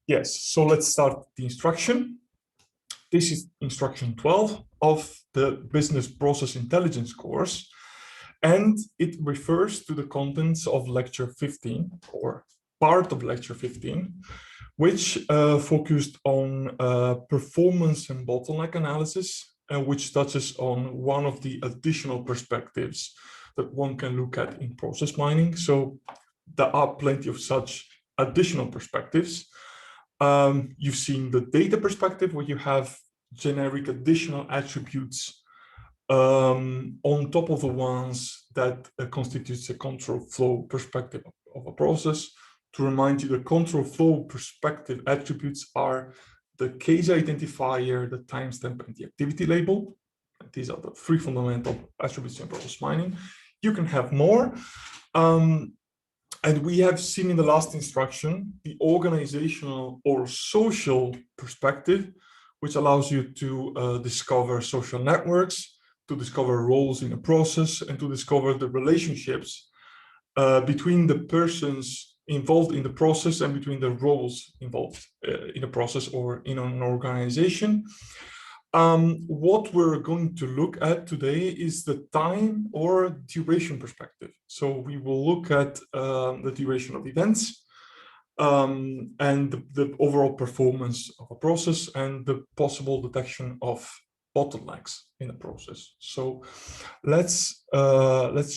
Yes, so let's start the instruction. This is instruction 12 of the Business Process Intelligence course, and it refers to the contents of lecture 15, or part of lecture 15, which focused on performance and bottleneck analysis, which touches on one of the additional perspectives that one can look at in process mining. So there are plenty of such additional perspectives. You've seen the data perspective, where you have generic additional attributes on top of the ones that constitutes a control flow perspective of a process. To remind you, the control flow perspective attributes are the case identifier, the timestamp, and the activity label. These are the three fundamental attributes in process mining. You can have more. And we have seen in the last instruction the organizational or social perspective, which allows you to discover social networks, to discover roles in a process, and to discover the relationships between the persons involved in the process and between the roles involved in a process or in an organization. What we're going to look at today is the time or duration perspective. So we will look at the duration of events and the overall performance of a process and the possible detection of bottlenecks in the process. So let's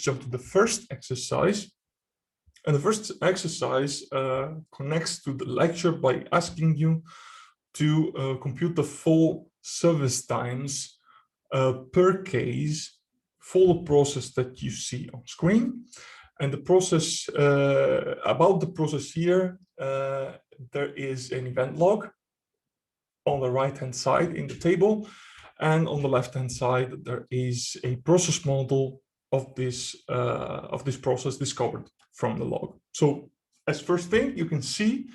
jump to the first exercise. And the first exercise connects to the lecture by asking you to compute the full service times per case for the process that you see on screen. And the process, about the process here, there is an event log on the right-hand side in the table. And on the left-hand side, there is a process model of this process discovered from the log. So as first thing, you can see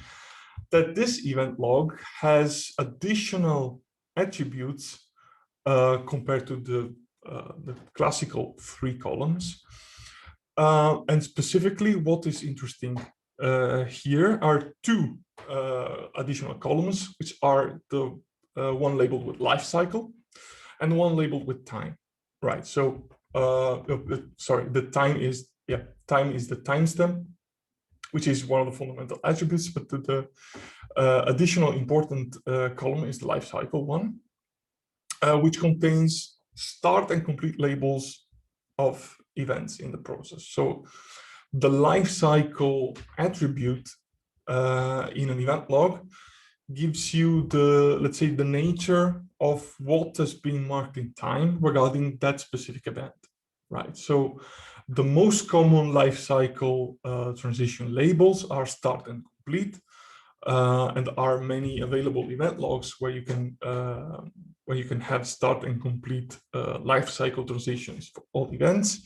that this event log has additional attributes compared to the classical 3 columns. And specifically, what is interesting here are 2 additional columns, which are the one labeled with life cycle and one labeled with time. Right. So, sorry, the time is the timestamp, which is one of the fundamental attributes, but the additional important column is the life cycle one, which contains start and complete labels of events in the process. So the life cycle attribute in an event log gives you the, let's say, the nature of what has been marked in time regarding that specific event, right? So the most common life cycle transition labels are start and complete, and are many available event logs where you can have start and complete life cycle transitions for all events.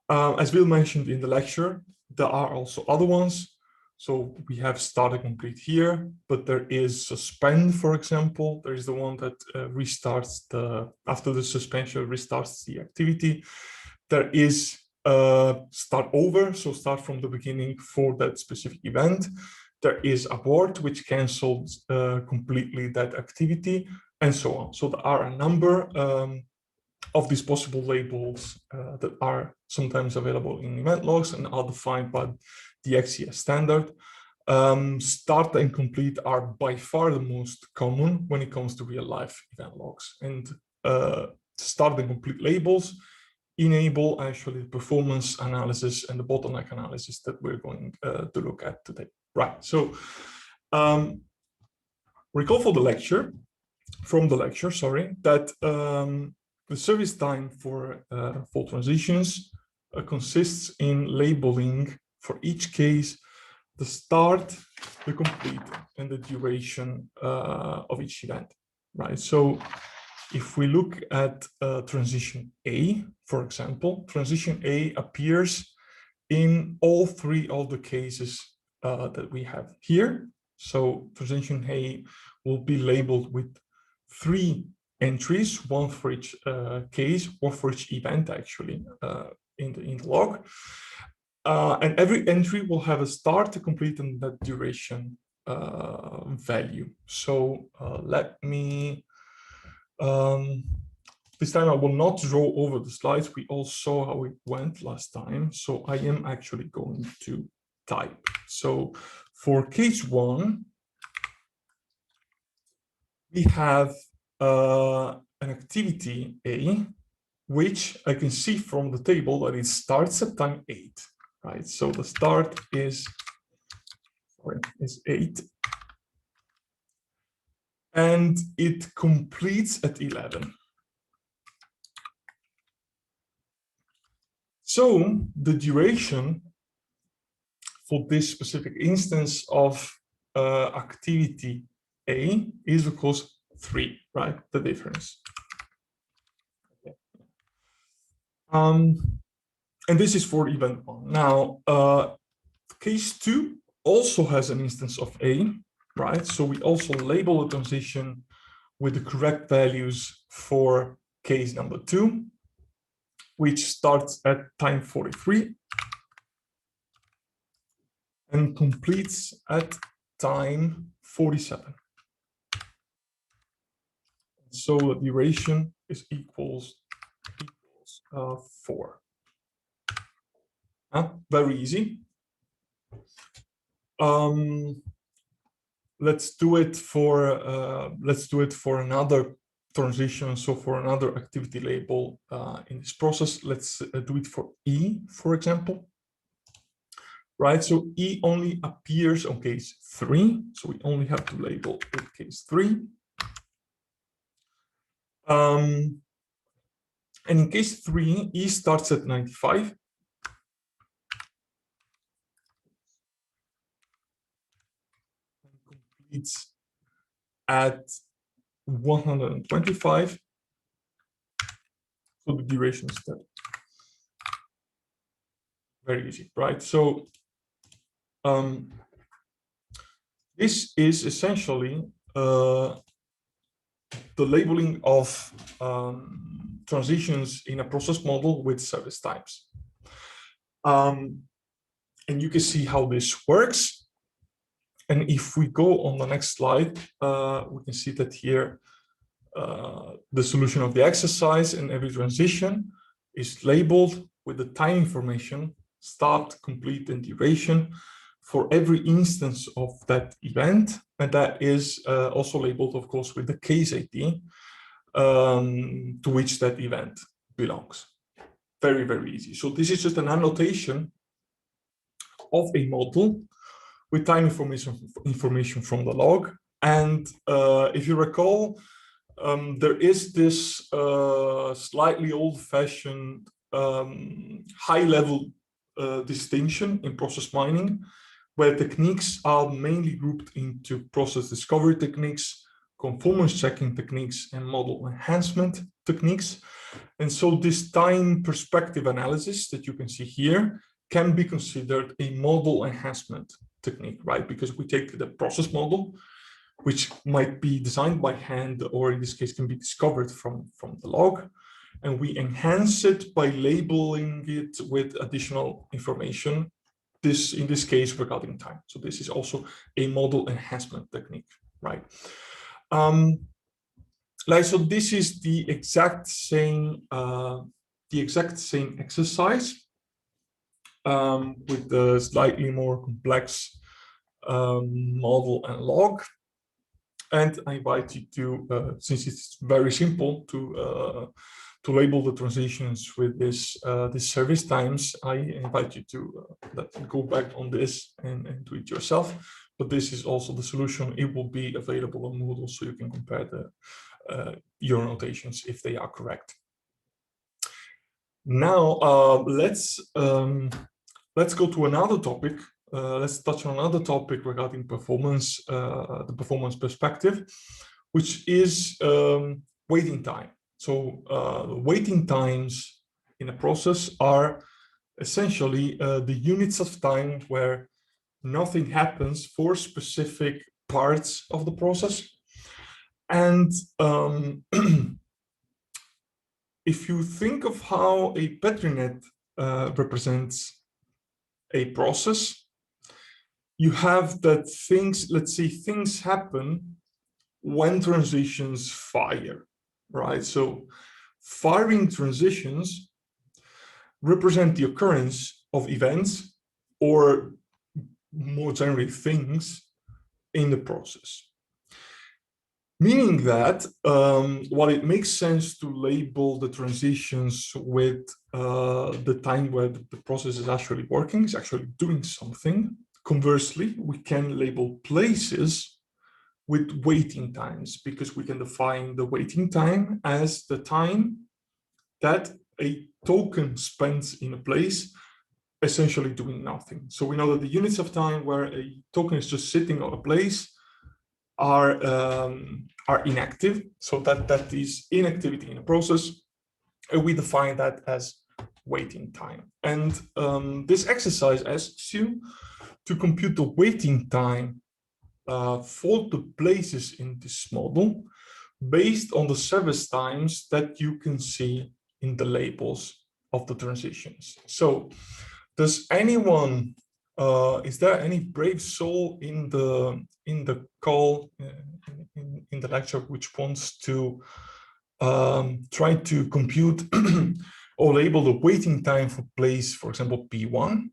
As Will mentioned in the lecture, there are also other ones. So we have start and complete here, but there is suspend, for example. There is the one that restarts after the suspension restarts the activity. There is start over, so start from the beginning for that specific event. There is abort, which cancels completely that activity, and so on. So there are a number of these possible labels that are sometimes available in event logs and are defined by the XCS standard. Start and complete are by far the most common when it comes to real-life event logs. And start and complete labels enable actually the performance analysis and the bottleneck analysis that we're going to look at today. Right. So recall from the lecture, that the service time for full transitions consists in labeling for each case the start, the complete, and the duration of each event, right? So if we look at transition A, for example, transition A appears in all 3 of the cases that we have here. So transition A will be labeled with 3 entries, one for each case, one for each event actually in the log. And every entry will have a start, a complete, and that duration value. So let me, this time I will not draw over the slides. We all saw how it went last time. So I am actually going to type. So for case 1, we have an activity A, which I can see from the table that it starts at time 8, right? So the start is 8. And it completes at 11. So the duration for this specific instance of activity A is, of course, 3, right? The difference. Okay. And this is for event 1. Now, case 2 also has an instance of A, right? So we also label the transition with the correct values for case number 2, which starts at time 43 and completes at time 47. So the duration is equals 4. Very easy. Let's do it for another transition. So for another activity label in this process, let's do it for E, for example. Right, so E only appears on case 3, so we only have to label with case 3. And in case 3, E starts at 95. And completes at 125. So the duration is that. Very easy, right? So this is essentially the labeling of transitions in a process model with service types. And you can see how this works. And if we go on the next slide, we can see that here the solution of the exercise and every transition is labeled with the time information, start, complete, and duration for every instance of that event. And that is also labeled, of course, with the case ID to which that event belongs. Very, very easy. So this is just an annotation of a model with time information from the log. And if you recall, there is this slightly old-fashioned high-level distinction in process mining, where techniques are mainly grouped into process discovery techniques, conformance checking techniques, and model enhancement techniques. And so this time perspective analysis that you can see here can be considered a model enhancement technique, right? Because we take the process model, which might be designed by hand, or in this case can be discovered from the log, and we enhance it by labeling it with additional information, in this case regarding time. So this is also a model enhancement technique, right? So this is the exact same exercise with the slightly more complex model and log. And I invite you to, since it's very simple to label the transitions with this service times, I invite you to go back on this and do it yourself. But this is also the solution. It will be available on Moodle, so you can compare your notations if they are correct. Now let's go to another topic. Let's touch on another topic regarding performance, the performance perspective, which is waiting time. So waiting times in a process are essentially the units of time where nothing happens for specific parts of the process. And if you think of how a Petri net represents a process, you have that things, let's say things happen when transitions fire, right? So firing transitions represent the occurrence of events, or more generally things, in the process. Meaning that while it makes sense to label the transitions with the time where the process is actually working, is actually doing something, conversely, we can label places with waiting times, because we can define the waiting time as the time that a token spends in a place essentially doing nothing. So we know that the units of time where a token is just sitting on a place are inactive. So that is inactivity in a process. And we define that as waiting time. And this exercise asks you to compute the waiting time for the places in this model based on the service times that you can see in the labels of the transitions. So does anyone, is there any brave soul in the call, in the lecture, which wants to try to compute or label the waiting time for place, for example, P1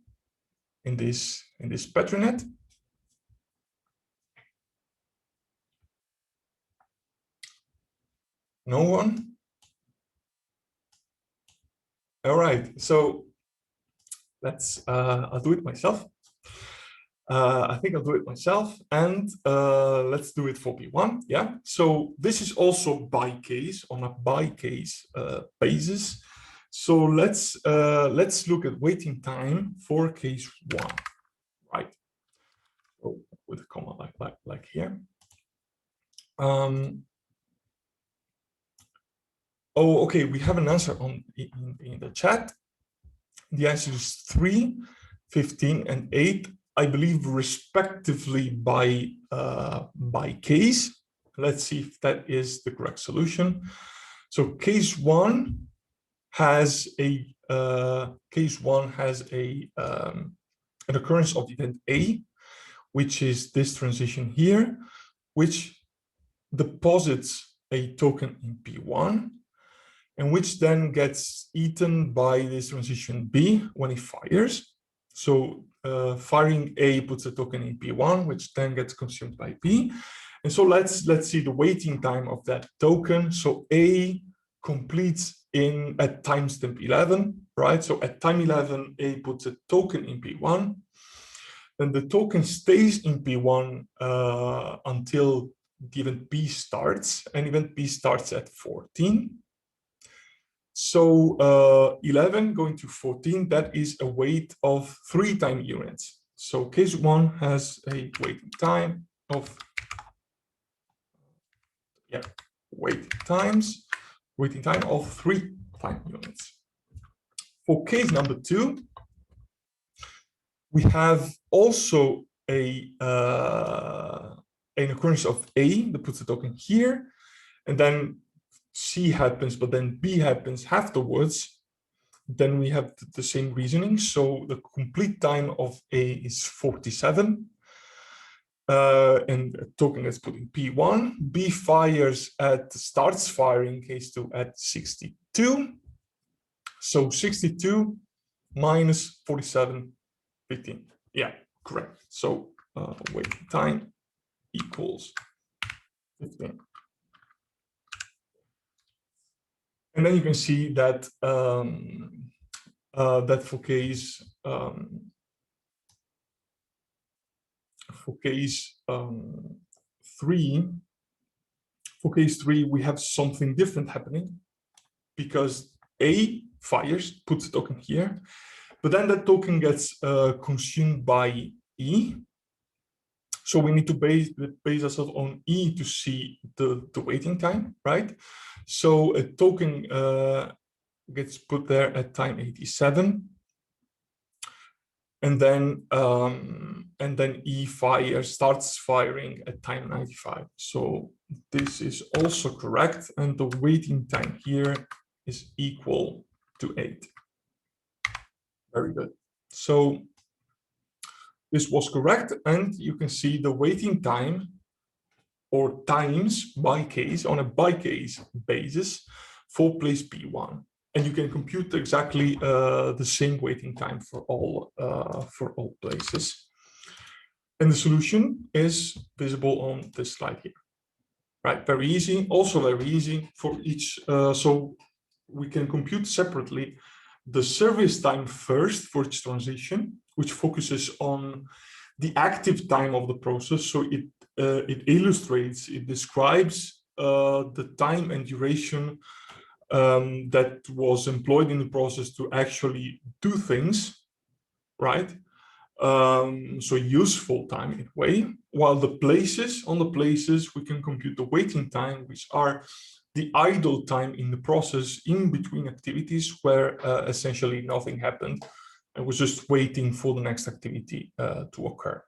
in this patronet? No one? All right, so let's, I'll do it myself. I think I'll do it myself, and let's do it for P1. Yeah, so this is also by case, on a by case basis. So let's look at waiting time for case 1, right? So with a comma like here. Oh, okay, we have an answer in the chat. The answer is 3, 15, and 8. I believe respectively by case. Let's see if that is the correct solution. So case 1 has an occurrence of event A, which is this transition here, which deposits a token in P1, and which then gets eaten by this transition B when it fires. So firing A puts a token in P1, which then gets consumed by B. And so let's see the waiting time of that token. So A completes at timestamp 11, right? So at time 11, A puts a token in P1. Then the token stays in P1 until the event B starts, and event B starts at 14. So 11 going to 14, that is a wait of 3 time units. So case 1 has a waiting time of, waiting time of 3 time units. For case number 2, we have also an occurrence of A that puts the token here, and then C happens, but then B happens afterwards. Then we have the same reasoning. So the complete time of A is 47. And a token is put in P1. B starts firing case 2 at 62. So 62 minus 47, 15. Yeah, correct. So waiting time equals 15. And then you can see that that for case 3, we have something different happening, because A fires, puts a token here, but then that token gets consumed by E. So we need to base ourselves on E to see the waiting time, right? So a token gets put there at time 87, and then E starts firing at time 95. So this is also correct, and the waiting time here is equal to 8. Very good. So This was correct, and you can see the waiting time or times by case on a by case basis for place B1. And you can compute exactly the same waiting time for all places. And the solution is visible on this slide here. Right, very easy, also very easy for each. So we can compute separately the service time first for each transition, which focuses on the active time of the process. So it illustrates, it describes the time and duration that was employed in the process to actually do things, right? So useful time in a way, while the places, on the places, we can compute the waiting time, which are the idle time in the process in between activities where essentially nothing happened and was just waiting for the next activity to occur.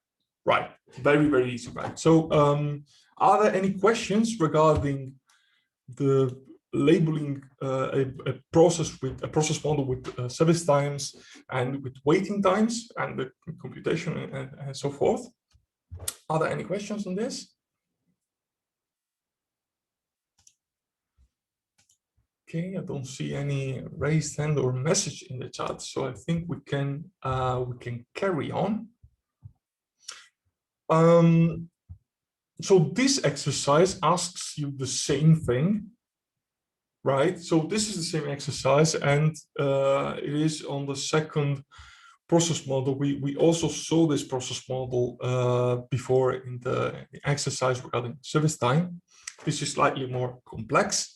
Right, very, very easy, right? So are there any questions regarding the labeling a process model with service times and with waiting times and the computation and so forth? Are there any questions on this? Okay, I don't see any raised hand or message in the chat, so I think we can carry on. So this exercise asks you the same thing, right? So this is the same exercise, and it is on the second process model. We also saw this process model before in the exercise regarding service time. This is slightly more complex,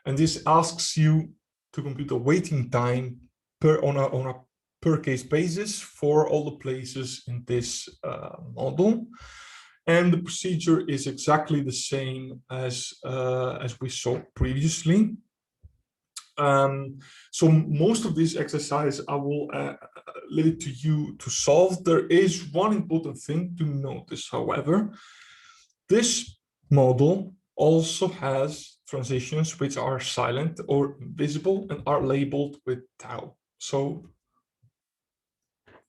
and this asks you to compute the waiting time on a per case basis for all the places in this model. And the procedure is exactly the same as we saw previously. So most of this exercise I will leave it to you to solve. There is one important thing to notice, however. This model also has transitions which are silent or invisible and are labeled with tau. So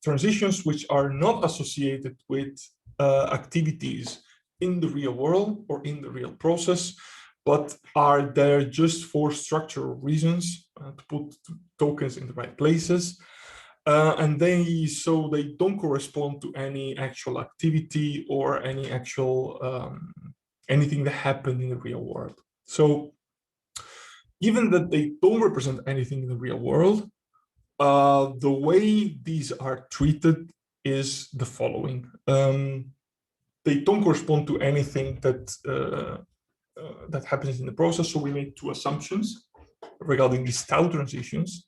transitions which are not associated with activities in the real world or in the real process, but are there just for structural reasons to put tokens in the right places. And they don't correspond to any actual activity or any actual anything that happened in the real world. So given that they don't represent anything in the real world, the way these are treated is the following. They don't correspond to anything that happens in the process. So we made two assumptions regarding these tau transitions.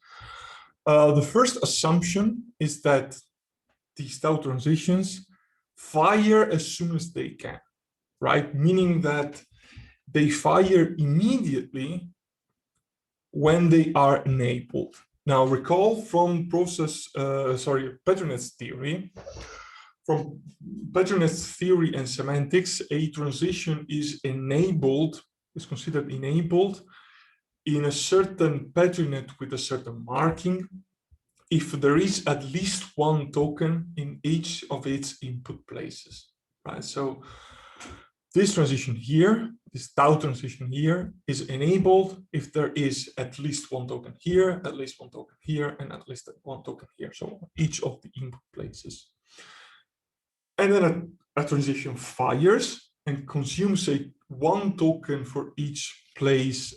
The first assumption is that these tau transitions fire as soon as they can, right? Meaning that they fire immediately when they are enabled. Now recall from Petronet's theory. From Petronet's theory and semantics, a transition is considered enabled in a certain Petronet with a certain marking if there is at least one token in each of its input places, right? So this transition here, this tau transition here, is enabled if there is at least one token here, at least one token here, and at least one token here. So each of the input places. And then a transition fires and consumes one token for each place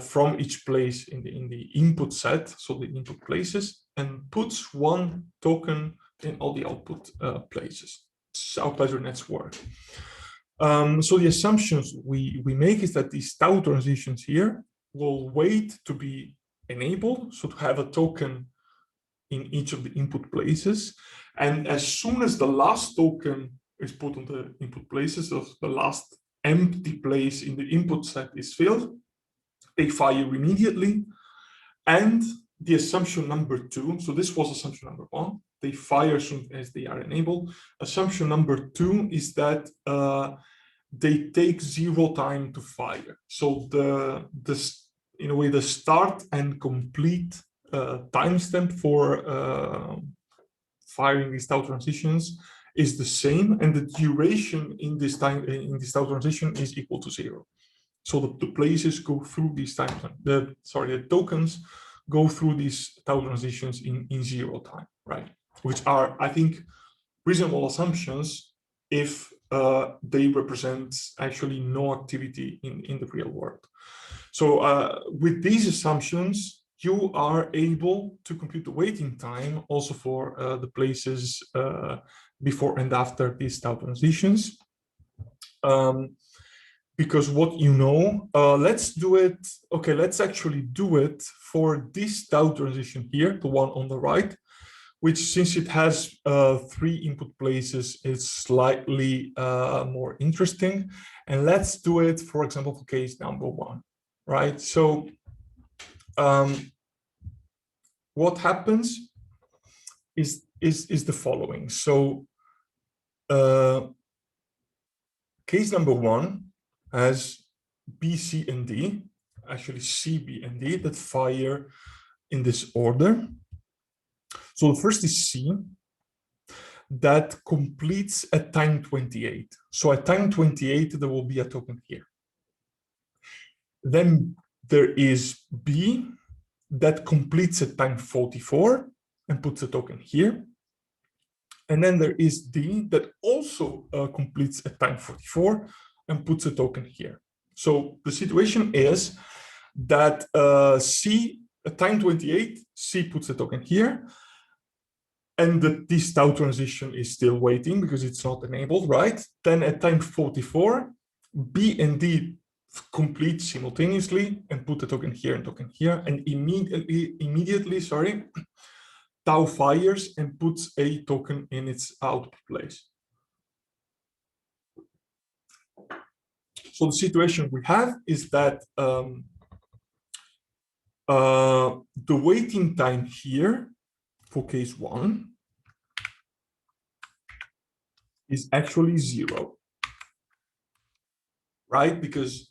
from each place in the input set, so the input places, and puts one token in all the output places. This is how Petronets work. So the assumptions we make is that these tau transitions here will wait to be enabled, so to have a token in each of the input places. And as soon as the last token is put on the input places, so the last empty place in the input set is filled, they fire immediately. And the assumption number two, so this was assumption number one, they fire as soon as they are enabled. Assumption number two is that they take zero time to fire. So in a way, the start and complete timestamp for firing these tau transitions is the same, and the duration in this time in this tau transition is equal to 0. So the places go through these time, the tokens go through these tau transitions in 0 time, right? Which are, I think, reasonable assumptions if they represent actually no activity in the real world. So with these assumptions, you are able to compute the waiting time also for the places before and after these tau transitions. Because what you know, let's do it. Okay, let's actually do it for this tau transition here, the one on the right, which, since it has 3 input places, is slightly more interesting. And let's do it, for example, for case number 1, right? So what happens is the following. So case number 1 has B, C, and D, actually C, B, and D, that fire in this order. So the first is C, that completes at time 28. So at time 28, there will be a token here. Then there is B, that completes at time 44 and puts a token here. And then there is D, that also completes at time 44 and puts a token here. So the situation is that C, at time 28, C puts a token here, and that this tau transition is still waiting because it's not enabled, right? Then at time 44, B and D complete simultaneously and put a token here and token here, and immediately, tau fires and puts a token in its output place. So the situation we have is that the waiting time here for case 1 is actually 0, right? Because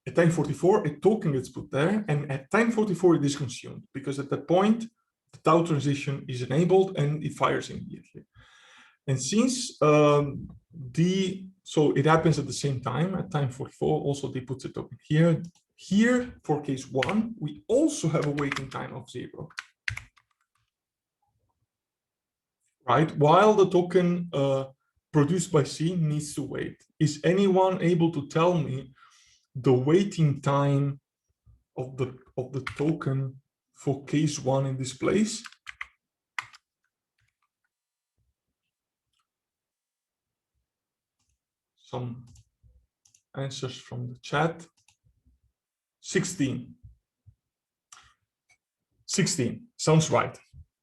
at time 44, a token gets put there, and at time 44, it is consumed, because at that point, the tau transition is enabled and it fires immediately. And since so it happens at the same time, at time 44, also they put a token here. Here, for case 1, we also have a waiting time of 0. Right? While the token produced by C needs to wait. Is anyone able to tell me the waiting time of the token for case 1 in this place? Some answers from the chat. 16. 16 sounds right.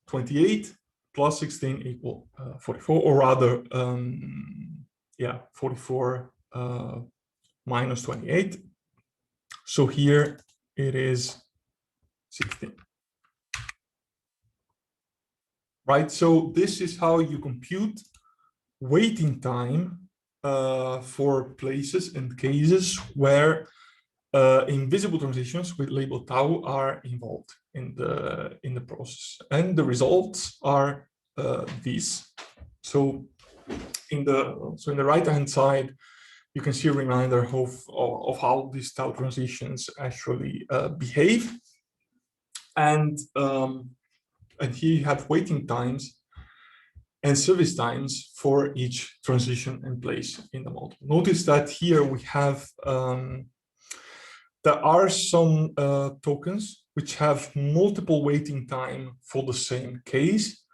28 plus 16 equal 44, or rather, 44 minus 28. So here it is 16. Right, so this is how you compute waiting time for places and cases where invisible transitions with label tau are involved in the process, and the results are these. So in the right hand side, you can see a reminder of how these tau transitions actually behave, and here you have waiting times and service times for each transition and place in the model. Notice that here we have there are some tokens which have multiple waiting time for the same case.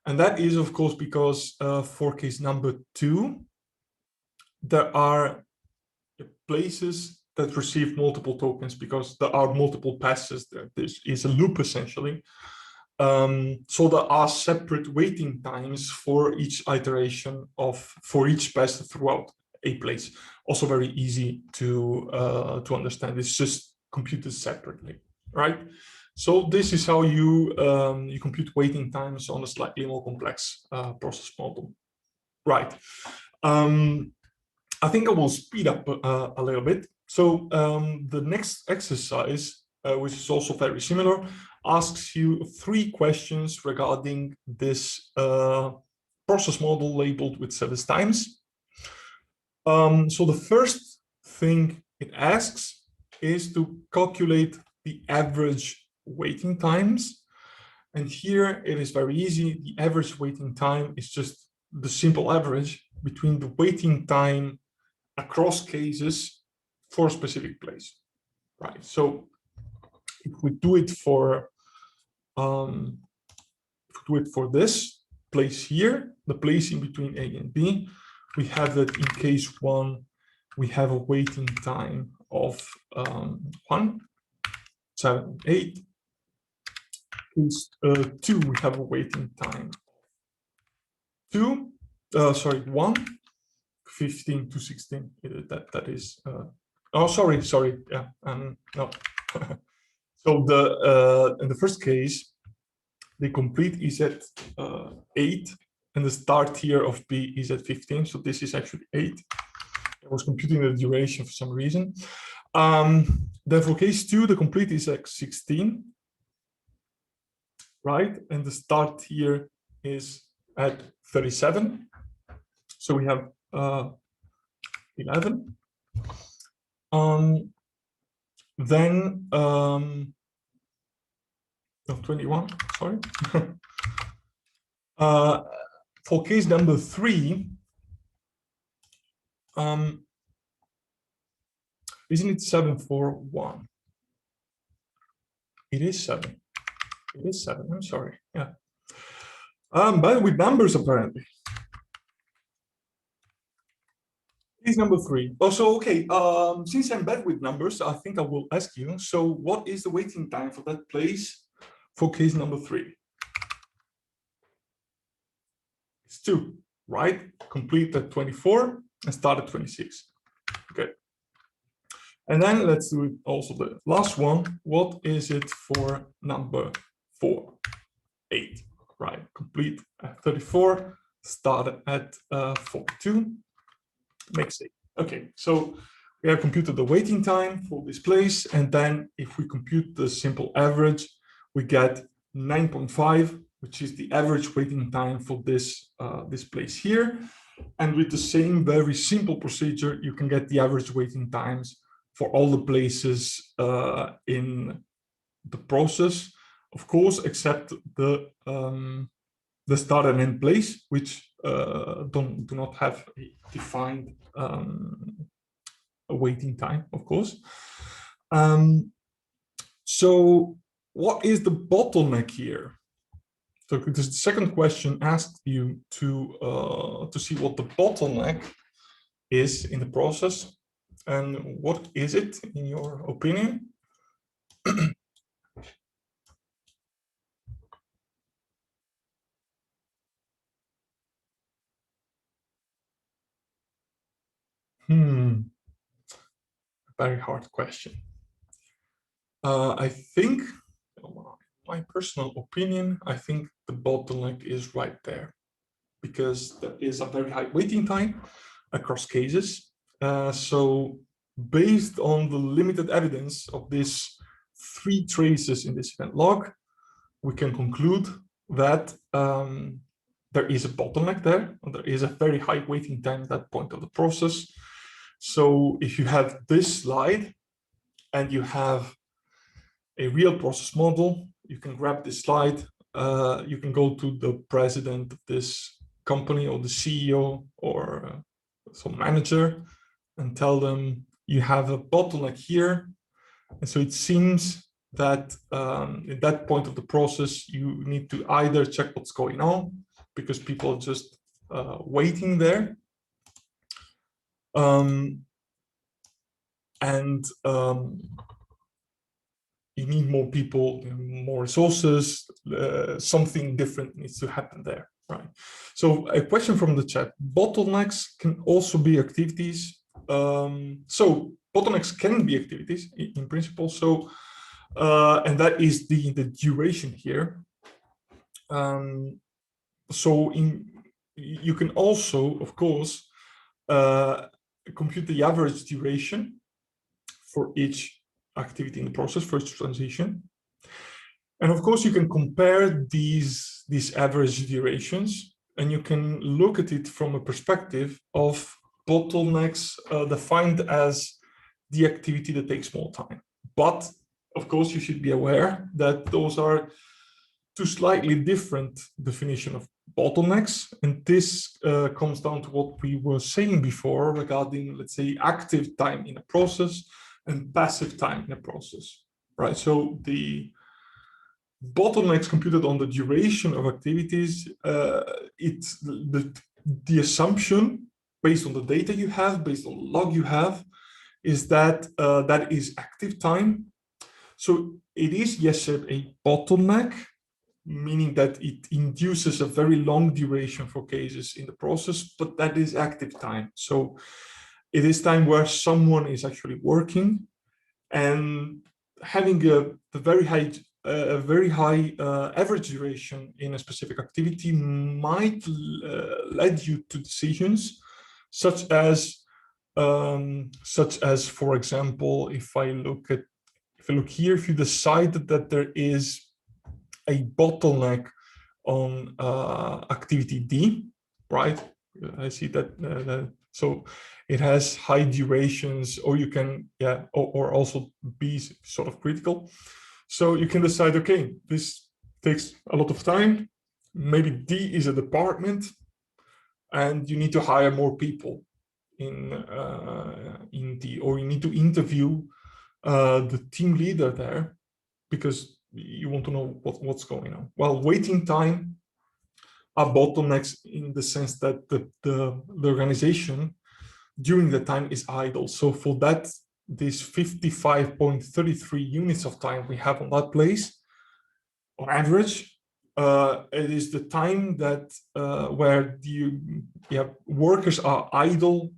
And that is, of course, because for case number 2, there are places that receive multiple tokens because there are multiple passes there. This is a loop, essentially. So there are separate waiting times for each iteration for each pass throughout a place. Also very easy to understand. It's just computed separately, right? So this is how you compute waiting times on a slightly more complex process model, right? I think I will speed up a little bit. So the next exercise, which is also very similar, asks you 3 questions regarding this process model labeled with service times. So the first thing it asks is to calculate the average waiting times. And here it is very easy. The average waiting time is just the simple average between the waiting time across cases for a specific place, right? So if we do it for this place here, the place in between A and B, we have that in case 1, we have a waiting time of 1, 7, 8. Case 2, we have a waiting time 1, 15 to 16. That is oh, sorry, yeah, no. So in the first case, the complete is at 8, and the start here of B is at 15. So this is actually 8. I was computing the duration for some reason. Then for case 2, the complete is at 16, right? And the start here is at 37. So we have 11. Then no, 21, sorry. For case number 3, isn't it 741? It is 7. It is 7. I'm sorry. Yeah. But with numbers apparently. Case number 3. Also, okay. Since I'm bad with numbers, I think I will ask you. So, what is the waiting time for that place for case number 3? It's 2, right? Complete at 24 and start at 26. Okay. And then let's do it also the last one. What is it for number 4? 8, right? Complete at 34, start at 42, makes 8. Okay, so we have computed the waiting time for this place, and then if we compute the simple average, we get 9.5, which is the average waiting time for this this place here. And with the same very simple procedure, you can get the average waiting times for all the places in the process, of course, except the start and end place, which do not have a defined a waiting time, of course. So what is the bottleneck here? So the second question asked you to see what the bottleneck is in the process, and what is it in your opinion? Very hard question. I think, my personal opinion, I think the bottleneck is right there, because there is a very high waiting time across cases. So based on the limited evidence of these 3 traces in this event log, we can conclude that there is a bottleneck there, and there is a very high waiting time at that point of the process. So if you have this slide and you have a real process model, you can grab this slide, you can go to the president of this company or the CEO or some manager and tell them you have a bottleneck here. And so it seems that at that point of the process, you need to either check what's going on because people are just waiting there. You need more people, more resources, something different needs to happen there, right? So a question from the chat, bottlenecks can also be activities. So bottlenecks can be activities in principle. So, and that is the duration here. So you can also, of course, compute the average duration for each activity in the process, for each transition. And of course, you can compare these average durations and you can look at it from a perspective of bottlenecks defined as the activity that takes more time. But of course, you should be aware that those are two slightly different definitions of bottlenecks. And this comes down to what we were saying before regarding, let's say, active time in a process and passive time in a process, right? So the bottlenecks computed on the duration of activities, it's the assumption based on the data you have, based on the log you have, is that that is active time. So it is, yes, a bottleneck, meaning that it induces a very long duration for cases in the process, but that is active time. So it is time where someone is actually working, and having a very high average duration in a specific activity might lead you to decisions such as, for example, if I look here, if you decide that there is a bottleneck on activity D, right? I see that. So it has high durations, or you can, yeah, or also be sort of critical. So you can decide, okay, this takes a lot of time. Maybe D is a department, and you need to hire more people in D, or you need to interview the team leader there because you want to know what's going on. Well, waiting time are bottlenecks in the sense that the organization during the time is idle. So for that, this 55.33 units of time we have on that place, on average, it is the time that where workers are idle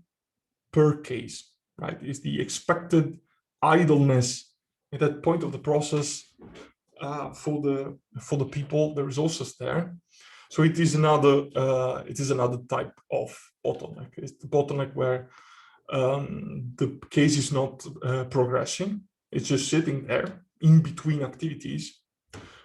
per case, right? It's the expected idleness at that point of the process for the people, the resources there. So it is another type of bottleneck. It's the bottleneck where the case is not progressing. It's just sitting there in between activities.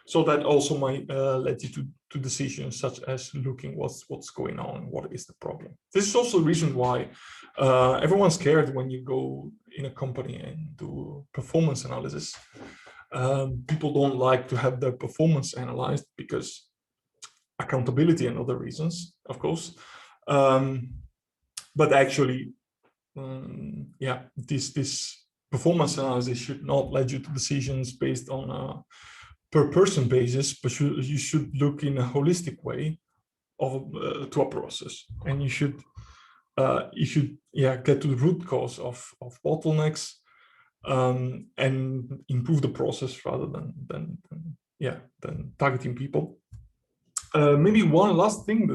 So that also might lead you to decisions such as looking what's going on, what is the problem. This is also the reason why everyone's scared when you go in a company and do performance analysis. People don't like to have their performance analyzed because accountability and other reasons, of course. But actually, yeah, this performance analysis should not lead you to decisions based on a per person basis, but you should look in a holistic way to a process, and you should get to the root cause of bottlenecks and improve the process rather than targeting people. Maybe one last thing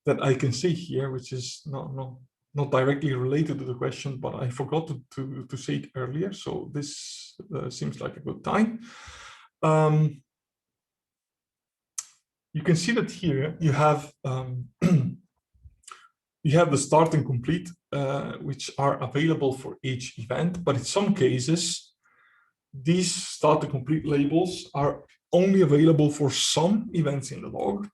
that I can say here, which is not directly related to the question, but I forgot to say it earlier. So this seems like a good time. You can see that here you have the start and complete, which are available for each event, but in some cases, these start and complete labels are only available for some events in the log,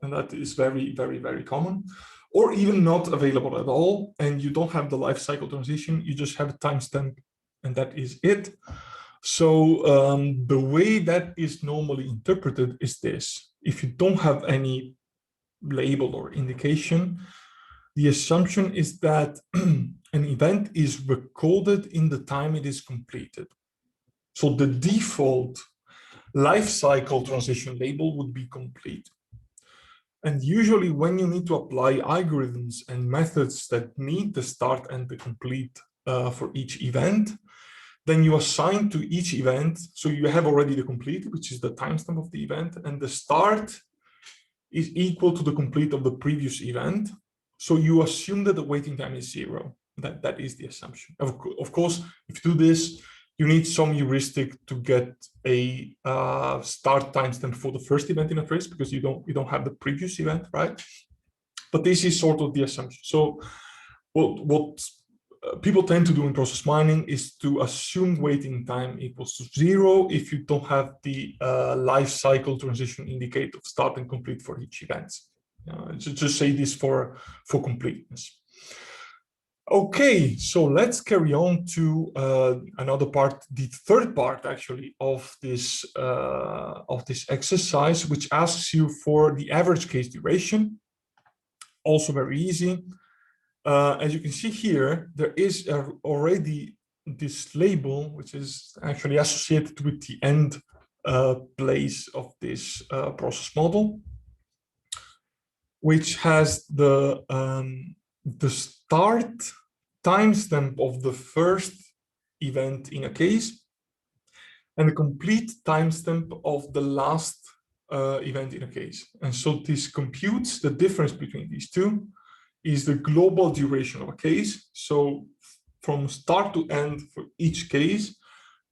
and that is very, very, very common, or even not available at all, and you don't have the life cycle transition, you just have a timestamp, and that is it. So the way that is normally interpreted is this: if you don't have any label or indication, the assumption is that an event is recorded in the time it is completed. So the default life cycle transition label would be complete. And usually when you need to apply algorithms and methods that need the start and the complete for each event, then you assign to each event. So you have already the complete, which is the timestamp of the event, and the start is equal to the complete of the previous event. So you assume that the waiting time is 0. That is the assumption. Of course, if you do this, you need some heuristic to get a start timestamp for the first event in a trace, because you don't have the previous event, right? But this is sort of the assumption. So what people tend to do in process mining is to assume waiting time equals to 0 if you don't have the life cycle transition indicate of start and complete for each event. Just say this for completeness. Okay, so let's carry on to another part, the third part actually of this exercise, which asks you for the average case duration. Also very easy. As you can see here, there is already this label, which is actually associated with the end place of this process model, which has the start timestamp of the first event in a case and the complete timestamp of the last event in a case. And so this computes the difference between these two is the global duration of a case. So from start to end for each case,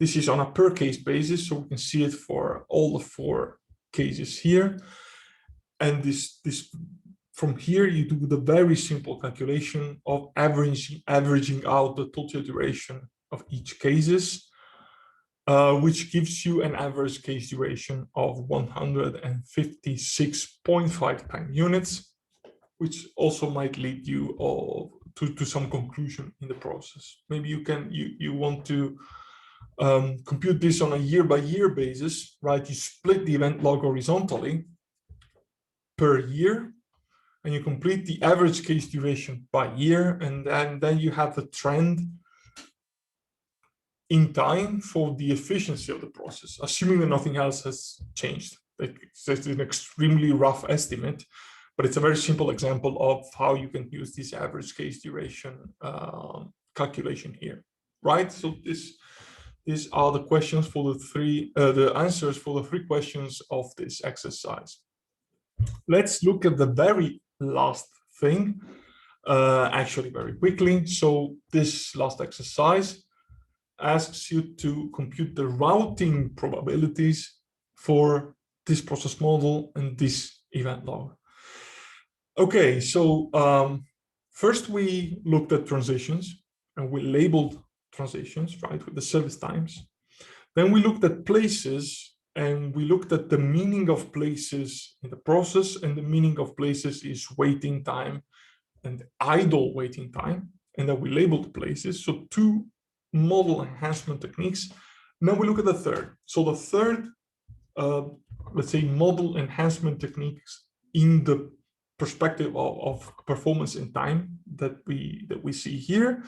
this is on a per case basis. So we can see it for all the 4 cases here. And this from here, you do the very simple calculation of averaging out the total duration of each cases, which gives you an average case duration of 156.5 time units, which also might lead you to some conclusion in the process. Maybe you want to compute this on a year-by-year basis, right? You split the event log horizontally per year, and you complete the average case duration by year, and then you have the trend in time for the efficiency of the process, assuming that nothing else has changed. It's an extremely rough estimate, but it's a very simple example of how you can use this average case duration calculation here, right? So these are the questions for the answers for the 3 questions of this exercise. Let's look at the very last thing, actually very quickly. So this last exercise asks you to compute the routing probabilities for this process model and this event log. Okay, so first we looked at transitions and we labeled transitions, right, with the service times. Then we looked at places and we looked at the meaning of places in the process, and the meaning of places is waiting time and idle waiting time, and then we labeled the places. So 2 model enhancement techniques. Now we look at the third. So the third, let's say, model enhancement techniques in the perspective of performance in time that we see here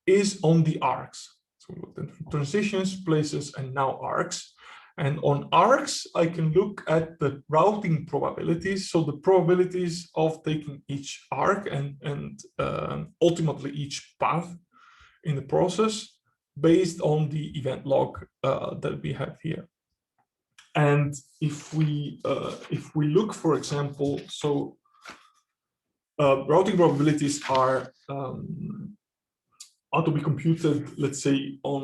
is on the arcs. So we looked at transitions, places, and now arcs. And on arcs, I can look at the routing probabilities. So the probabilities of taking each arc and ultimately each path in the process based on the event log that we have here. And if we look, for example, so routing probabilities are to be computed, let's say, on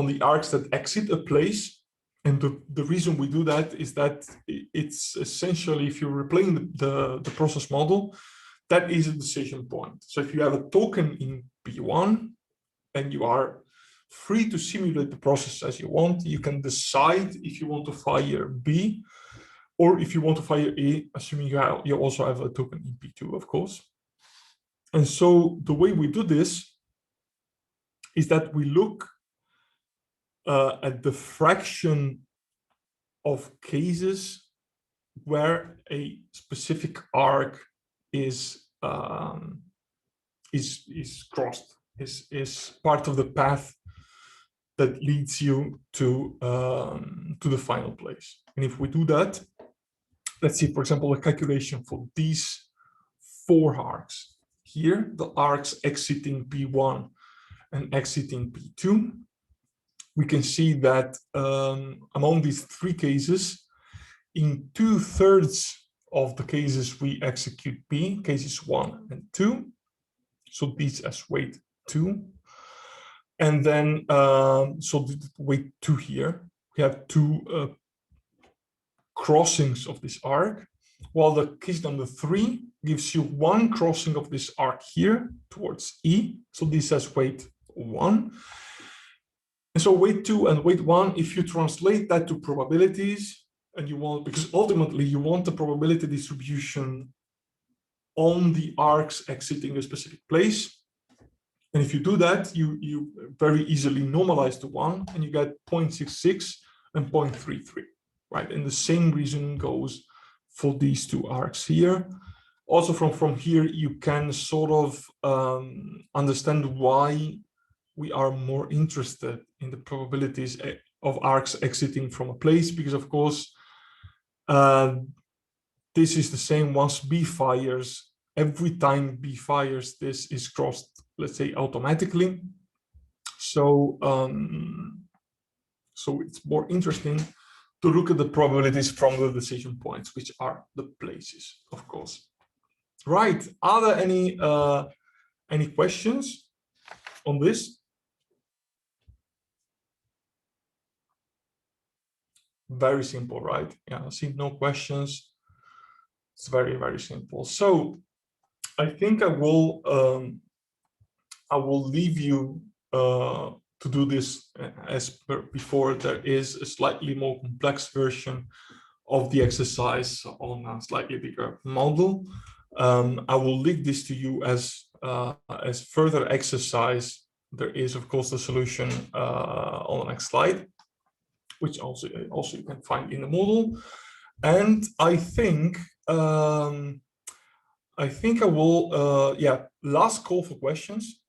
the arcs that exit a place. And the reason we do that is that it's essentially, if you're replaying the process model, that is a decision point. So if you have a token in B1 and you are free to simulate the process as you want, you can decide if you want to fire B or if you want to fire A, assuming you also have a token in B2, of course. And so the way we do this is that we look at the fraction of cases where a specific arc is crossed, is part of the path that leads you to the final place. And if we do that, let's see, for example, a calculation for these 4 arcs. Here, the arcs exiting B1 and exiting B2, we can see that among these 3 cases, in 2/3 of the cases we execute B, cases 1 and 2. So these as weight 2. And then, so the weight 2 here, we have 2 crossings of this arc. while the case number 3 gives you one crossing of this arc here towards E. So this has weight 1. And so weight 2 and weight 1, if you translate that to probabilities, and you want, because ultimately you want the probability distribution on the arcs exiting a specific place. And if you do that, you very easily normalize to 1 and you get 0.66 and 0.33, right? And the same reason goes for these two arcs here. Also from here, you can sort of understand why we are more interested in the probabilities of arcs exiting from a place, because of course, this is the same once B fires. Every time B fires, this is crossed, let's say, automatically. So, so it's more interesting to look at the probabilities from the decision points, which are the places, of course. Right. Are there any questions on this? Very simple, right? Yeah, I see no questions. It's very, very simple. So I think I will leave you to do this as before. There is a slightly more complex version of the exercise on a slightly bigger model. I will link this to you as further exercise. There is, of course, the solution on the next slide, which also you can find in the model. And I think I will, last call for questions.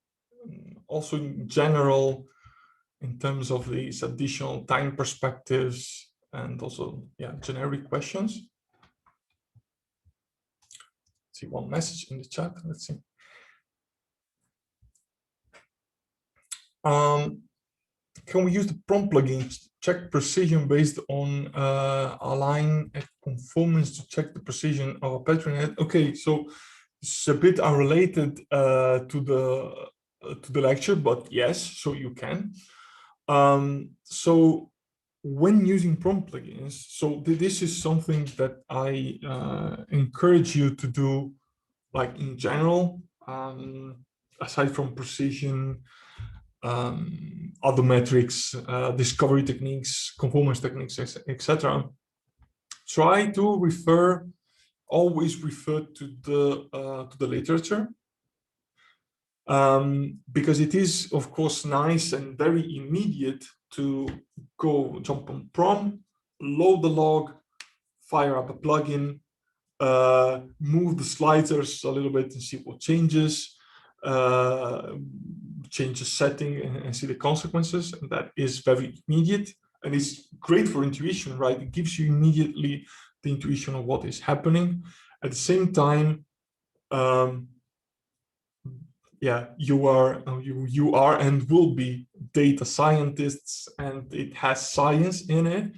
Also in general, in terms of these additional time perspectives and also, generic questions. Let's see one message in the chat. Let's see. Can we use the prompt plugins to check precision based on align and conformance to check the precision of a pattern head? Okay, so it's a bit unrelated to the lecture, but yes, so you can. So when using prompt plugins, so this is something that I encourage you to do, like in general, aside from precision, other metrics, discovery techniques, conformance techniques, etc. Try to always refer to the literature, because it is, of course, nice and very immediate to jump on prom, load the log, fire up a plugin, move the sliders a little bit and see what changes, change the setting and see the consequences. And that is very immediate, and it's great for intuition, right? It gives you immediately the intuition of what is happening. At the same time, you are and will be data scientists, and it has science in it,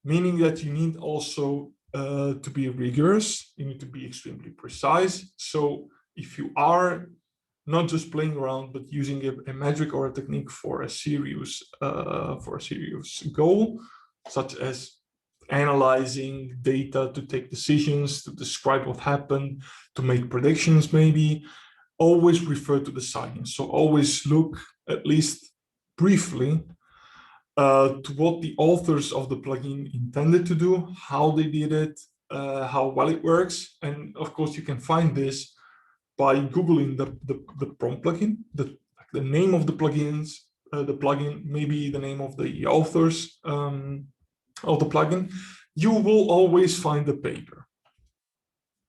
meaning that you need also to be rigorous. You need to be extremely precise. So if you are not just playing around, but using a metric or a technique for a serious goal, such as analyzing data to take decisions, to describe what happened, to make predictions, maybe, always refer to the science. So always look, at least briefly, to what the authors of the plugin intended to do, how they did it, how well it works. And of course, you can find this by Googling the prompt plugin, the name of the plugins, the plugin, maybe the name of the authors of the plugin. You will always find the paper.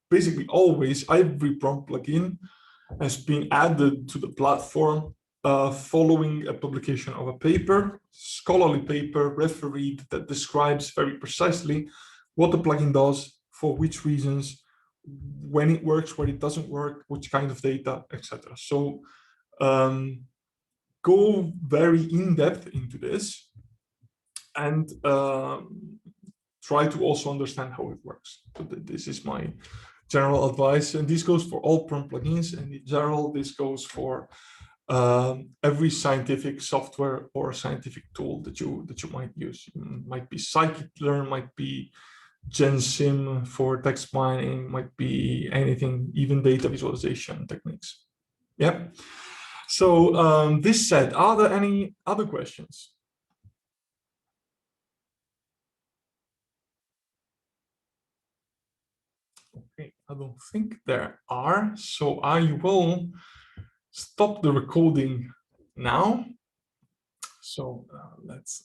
Basically, always, every prompt plugin has been added to the platform following a publication of a paper, scholarly paper, refereed, that describes very precisely what the plugin does, for which reasons, when it works, when it doesn't work, which kind of data, etc. So go very in-depth into this, and try to also understand how it works. So this is my general advice, and this goes for all prompt plugins, and in general, this goes for every scientific software or scientific tool that you might use. It might be scikit-learn, might be GenSim for text mining, might be anything, even data visualization techniques. Yep. So this said, are there any other questions? Okay, I don't think there are. So I will stop the recording now. So let's